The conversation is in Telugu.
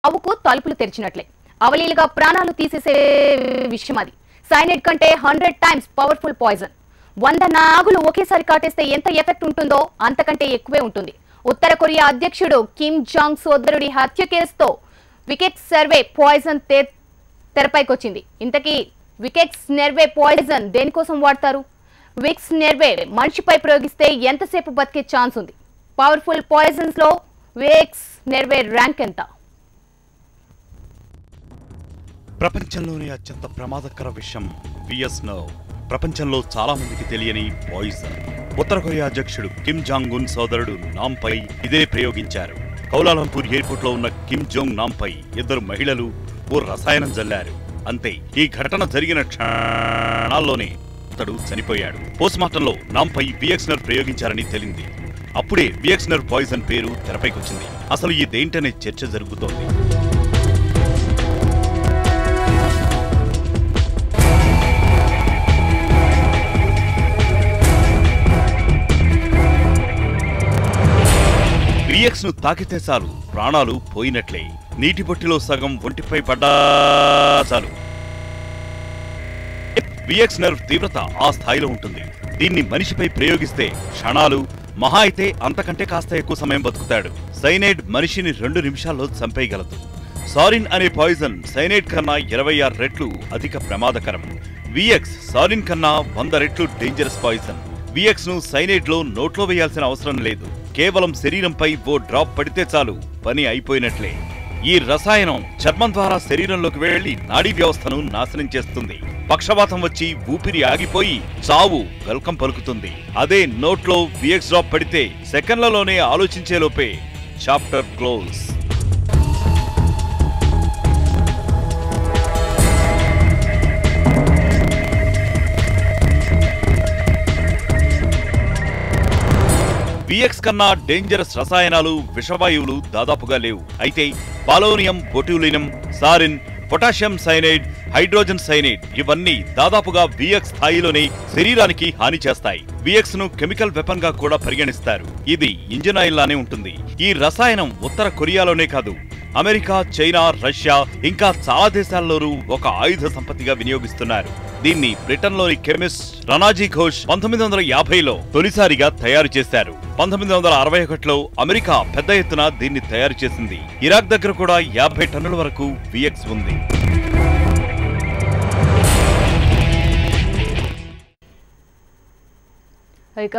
చావుకు తలుపులు తెరిచినట్లే. అవలీలుగా ప్రాణాలు తీసేసే విషయం అది. సైనైడ్ కంటే 100 times పవర్ఫుల్ పాయిజన్. 100 నాగులు ఒకేసారి కాటేస్తే ఎంత ఎఫెక్ట్ ఉంటుందో అంతకంటే ఎక్కువే ఉంటుంది. ఉత్తర కొరియా అధ్యక్షుడు కిమ్ జాంగ్ సోదరుడి హత్య కేసుతో వికెట్స్ సర్వే పాయిజన్ తెరపైకొచ్చింది. ఇంతకీ వికెట్స్ నెర్వే పాయిజన్ దేనికోసం వాడతారు? విక్స్ నెర్వే మనిషిపై ప్రయోగిస్తే ఎంతసేపు బతికే ఛాన్స్ ఉంది? పవర్ఫుల్ పాయిజన్స్ లో విక్స్ నెర్వే ర్యాంక్ ఎంత? ప్రపంచంలోనే అత్యంత ప్రమాదకర విషయం విఎస్ నర్వ్. ప్రపంచంలో చాలా మందికి తెలియని పాయిజన్. ఉత్తర కొరియా అధ్యక్షుడు కిమ్ జాంగ్ ఉన్ సోదరుడు నాంపై ఇదే ప్రయోగించారు. కౌలాలంపూర్ ఎయిర్పోర్ట్ లో ఉన్న కిమ్ జోంగ్ నాంపై 2 మహిళలు ఓ రసాయనం జల్లారు. అంతే, ఈ ఘటన జరిగిన క్షణాల్లోనే అతడు చనిపోయాడు. పోస్ట్మార్టంలో నాంపై విఎక్స్ నర్వ్ ప్రయోగించారని తెలింది. అప్పుడే విఎక్స్ నర్వ్ పాయిజన్ పేరు తెరపైకొచ్చింది. అసలు ఇదేంటనే చర్చ జరుగుతోంది. విఎక్స్ ను తాకితే చాలు ప్రాణాలు పోయినట్లే. నీటి బొట్టిలో సగం ఒంటిపై పడ్డా చాలు. విఎక్స్ నర్వ్ తీవ్రత ఆ స్థాయిలో ఉంటుంది. దీన్ని మనిషిపై ప్రయోగిస్తే క్షణాలు, మహా అయితే అంతకంటే కాస్త ఎక్కువ సమయం బతుకుతాడు. సైనైడ్ మనిషిని 2 నిమిషాల్లో చంపేయగలదు. సారిన్ అనే పాయిజన్ సైనైడ్ కన్నా 26 రెట్లు అధిక ప్రమాదకరం. విఎక్స్ సారిన్ కన్నా 100 రెట్లు డేంజరస్ పాయిజన్. విఎక్స్ ను సైనైడ్ లో నోట్లో వేయాల్సిన అవసరం లేదు. కేవలం శరీరంపై ఓ డ్రాప్ పడితే చాలు, పని అయిపోయినట్లే. ఈ రసాయనం చర్మం ద్వారా శరీరంలోకి వెళ్లి నాడీ వ్యవస్థను నాశనం చేస్తుంది. పక్షవాతం వచ్చి ఊపిరి ఆగిపోయి చావు వెల్కమ్ పలుకుతుంది. అదే నోట్లో విఎక్స్ డ్రాప్ పడితే సెకండ్లలోనే ఆలోచించేలోపే చాప్టర్ క్లోజ్. విఎక్స్ కన్నా డేంజరస్ రసాయనాలు, విషవాయువులు దాదాపుగా లేవు. అయితే polonium, botulinum, sarin, potassium cyanide, hydrogen cyanide ఇవన్నీ దాదాపుగా విఎక్స్ స్థాయిలోనే శరీరానికి హాని చేస్తాయి. విఎక్స్ ను కెమికల్ వెపన్ గా కూడా పరిగణిస్తారు. ఇది ఇంజిన్ ఆయిల్ లానే ఉంటుంది. ఈ రసాయనం ఉత్తర కొరియాలోనే కాదు, అమెరికా, చైనా, రష్యా ఇంకా చాలా దేశాల్లోనూ ఒక ఆయుధ సంపత్తిగా వినియోగిస్తున్నారు. దీన్ని బ్రిటన్లోని కెమిస్ట్ రనాజీ ఘోష్ 1950లో తొలిసారిగా తయారు చేశారు. 1961లో అమెరికా పెద్ద ఎత్తున దీన్ని తయారు చేసింది. ఇరాక్ దగ్గర కూడా 50 టన్నుల వరకు విఎక్స్ ఉంది. ఇక